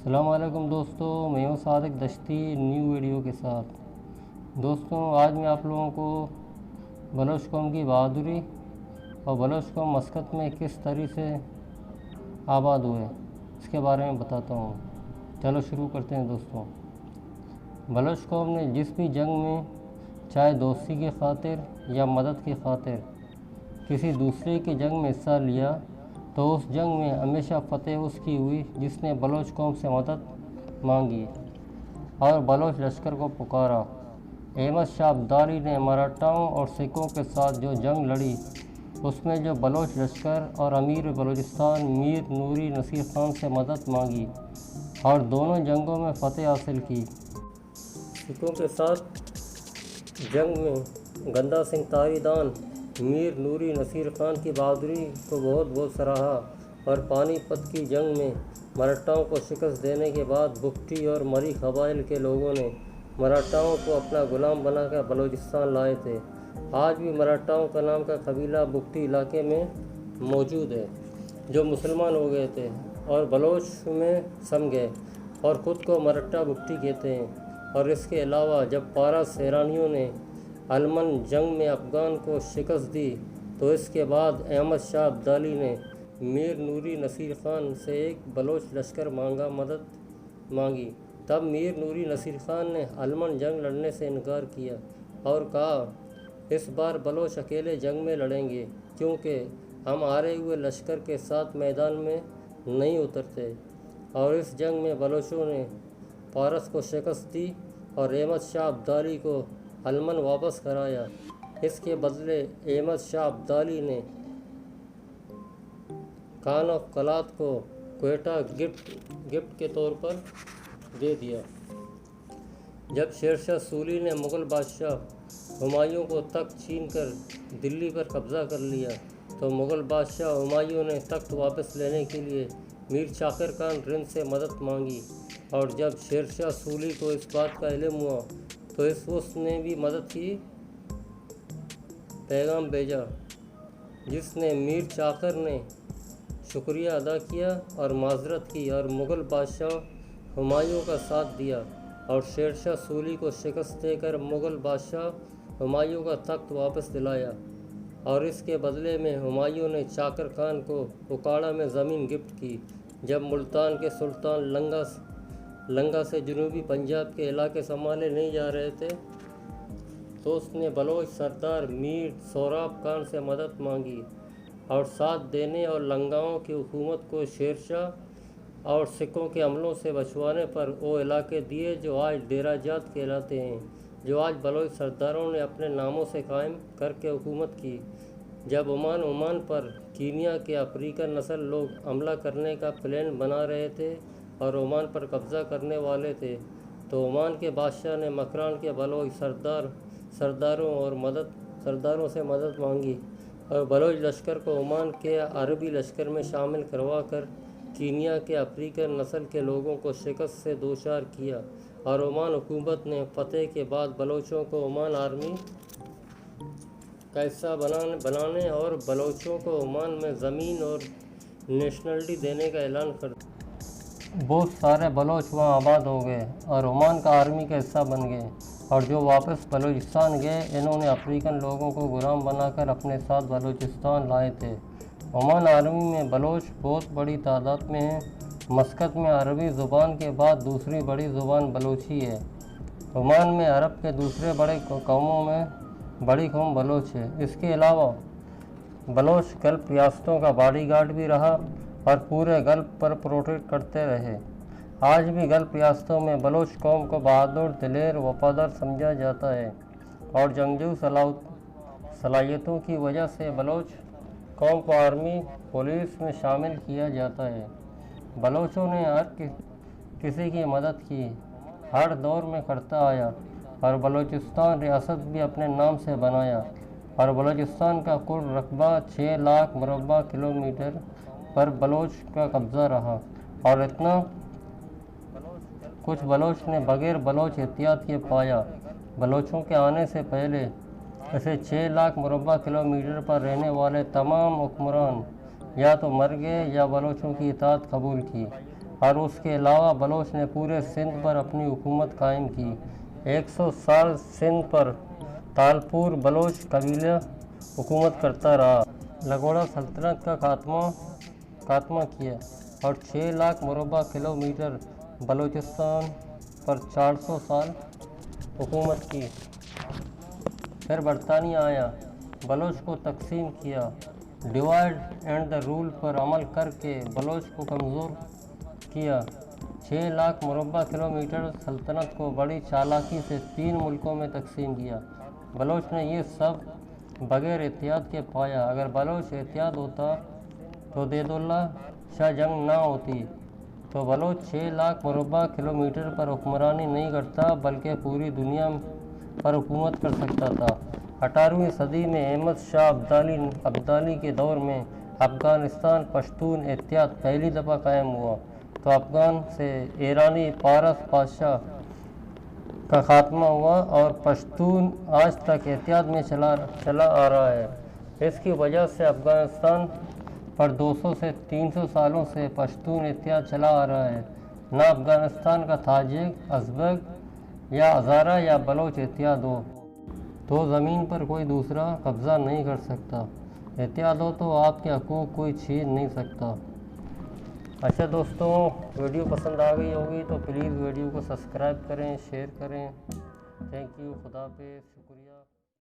السلام علیکم دوستوں، میں ہوں صادق دشتی نیو ویڈیو کے ساتھ۔ دوستوں، آج میں آپ لوگوں کو بلوچ قوم کی بہادری اور بلوچ قوم مسقط میں کس طرح سے آباد ہوئے اس کے بارے میں بتاتا ہوں۔ چلو شروع کرتے ہیں دوستوں۔ بلوچ قوم نے جس بھی جنگ میں، چاہے دوستی کی خاطر یا مدد کی خاطر، کسی دوسرے کی جنگ میں حصہ لیا تو اس جنگ میں ہمیشہ فتح اس کی ہوئی جس نے بلوچ قوم سے مدد مانگی اور بلوچ لشکر کو پکارا۔ احمد شاہ ابدالی نے مراٹھاؤں اور سکھوں کے ساتھ جو جنگ لڑی، اس میں جو بلوچ لشکر اور امیر بلوچستان میر نوری نصیر خان سے مدد مانگی اور دونوں جنگوں میں فتح حاصل کی۔ سکھوں کے ساتھ جنگ میں گندا سنگھ تاری دان میر نوری نصیر خان کی بہادری کو بہت سراہا اور پانی پت کی جنگ میں مراٹھاؤں کو شکست دینے کے بعد بگٹی اور مری قبائل کے لوگوں نے مراٹھاؤں کو اپنا غلام بنا کر بلوچستان لائے تھے۔ آج بھی مراٹھاؤں کا نام کا قبیلہ بگٹی علاقے میں موجود ہے، جو مسلمان ہو گئے تھے اور بلوچ میں سم گئے اور خود کو مراٹھا بگٹی کہتے ہیں۔ اور اس کے علاوہ جب پارس ایرانیوں نے علمن جنگ میں افغان کو شکست دی تو اس کے بعد احمد شاہ ابدالی نے میر نوری نصیر خان سے ایک بلوچ لشکر مدد مانگی۔ تب میر نوری نصیر خان نے علمن جنگ لڑنے سے انکار کیا اور کہا، اس بار بلوچ اکیلے جنگ میں لڑیں گے کیونکہ ہم ہارے ہوئے لشکر کے ساتھ میدان میں نہیں اترتے۔ اور اس جنگ میں بلوچوں نے پارس کو شکست دی اور احمد شاہ ابدالی کو علمن واپس کرایا۔ اس کے بدلے احمد شاہ ابدالی نے خان آف قلات کو کوئٹہ گفٹ کے طور پر دے دیا۔ جب شیر شاہ سوری نے مغل بادشاہ ہمایوں کو تخت چھین کر دلی پر قبضہ کر لیا تو مغل بادشاہ ہمایوں نے تخت واپس لینے کے لیے میر چاکر خان رند سے مدد مانگی، اور جب شیر شاہ سوری کو اس بات کا علم ہوا تو اس نے بھی مدد کی پیغام بھیجا، جس نے میر چاکر نے شکریہ ادا کیا اور معذرت کی اور مغل بادشاہ ہمایوں کا ساتھ دیا اور شیر شاہ سوری کو شکست دے کر مغل بادشاہ ہمایوں کا تخت واپس دلایا۔ اور اس کے بدلے میں ہمایوں نے چاکر خان کو اکاڑا میں زمین گفٹ کی۔ جب ملتان کے سلطان لنگا سے جنوبی پنجاب کے علاقے سنبھالے نہیں جا رہے تھے تو اس نے بلوچ سردار میر سوراب خان سے مدد مانگی اور ساتھ دینے اور لنگاؤں کی حکومت کو شیر شاہ اور سکھوں کے حملوں سے بچوانے پر وہ علاقے دیے جو آج ڈیرہ جات کہلاتے ہیں، جو آج بلوچ سرداروں نے اپنے ناموں سے قائم کر کے حکومت کی۔ جب عمان پر کینیا کے افریقن نسل لوگ حملہ کرنے کا پلان بنا رہے تھے اور عمان پر قبضہ کرنے والے تھے تو عمان کے بادشاہ نے مکران کے بلوچ سرداروں سے مدد مانگی اور بلوچ لشکر کو عمان کے عربی لشکر میں شامل کروا کر کینیا کے افریقن نسل کے لوگوں کو شکست سے دوچار کیا، اور عمان حکومت نے فتح کے بعد بلوچوں کو عمان آرمی کا حصہ بنانے اور بلوچوں کو عمان میں زمین اور نیشنلٹی دینے کا اعلان کر دیا۔ بہت سارے بلوچ وہاں آباد ہو گئے اور عمان کا آرمی کا حصہ بن گئے، اور جو واپس بلوچستان گئے انہوں نے افریقن لوگوں کو غلام بنا کر اپنے ساتھ بلوچستان لائے تھے۔ عمان آرمی میں بلوچ بہت بڑی تعداد میں ہیں۔ مسقط میں عربی زبان کے بعد دوسری بڑی زبان بلوچی ہے۔ عمان میں عرب کے دوسرے بڑے قوموں میں بڑی قوم بلوچ ہے۔ اس کے علاوہ بلوچ گلف ریاستوں کا باڈی گارڈ بھی رہا اور پورے گلف پر پروٹیکٹ کرتے رہے۔ آج بھی گلف ریاستوں میں بلوچ قوم کو بہادر، دلیر، وفادار سمجھا جاتا ہے، اور جنگجو صلاحیتوں کی وجہ سے بلوچ قوم کو آرمی پولیس میں شامل کیا جاتا ہے۔ بلوچوں نے ہر کسی کی مدد کی، ہر دور میں کرتا آیا، اور بلوچستان ریاست بھی اپنے نام سے بنایا، اور بلوچستان کا کل رقبہ 6 لاکھ مربع کلومیٹر پر بلوچ کا قبضہ رہا، اور اتنا کچھ بلوچ نے بغیر بلوچ احتیاط کے پایا۔ بلوچوں کے آنے سے پہلے اسے 6 لاکھ مربع کلومیٹر پر رہنے والے تمام حکمران یا تو مر گئے یا بلوچوں کی اطاعت قبول کی۔ اور اس کے علاوہ بلوچ نے پورے سندھ پر اپنی حکومت قائم کی۔ 100 سال سندھ پر تالپور بلوچ قبیلہ حکومت کرتا رہا۔ لگوڑا سلطنت کا خاتمہ کیا اور 6 لاکھ مربع کلومیٹر بلوچستان پر 400 سال حکومت کی۔ پھر برطانیہ آیا، بلوچ کو تقسیم کیا، ڈیوائڈ اینڈ دا رول پر عمل کر کے بلوچ کو کمزور کیا۔ 6 لاکھ مربع کلومیٹر سلطنت کو بڑی چالاکی سے 3 ملکوں میں تقسیم کیا۔ بلوچ نے یہ سب بغیر احتیاط کے پایا۔ اگر بلوچ احتیاط ہوتا تو دیداللہ شاہ جنگ نہ ہوتی تو بلوچ 6 لاکھ مربع کلومیٹر پر حکمرانی نہیں کرتا بلکہ پوری دنیا پر حکومت کر سکتا تھا۔ 18ویں صدی میں احمد شاہ ابدالی کے دور میں افغانستان پشتون اتحاد پہلی دفعہ قائم ہوا تو افغان سے ایرانی پارس بادشاہ کا خاتمہ ہوا اور پشتون آج تک اتحاد میں چلا آ رہا ہے۔ اس کی وجہ سے افغانستان پر 200 سے 300 سالوں سے پشتون اتحاد چلا آ رہا ہے۔ نہ افغانستان کا تاجک، ازبک یا ہزارہ یا بلوچ اتحاد ہو تو زمین پر کوئی دوسرا قبضہ نہیں کر سکتا۔ اتحاد ہو تو آپ کے حقوق کوئی چھین نہیں سکتا۔ اچھا دوستوں، ویڈیو پسند آ گئی ہوگی تو پلیز ویڈیو کو سبسکرائب کریں، شیئر کریں۔ تھینک یو، خدا حافظ، شکریہ۔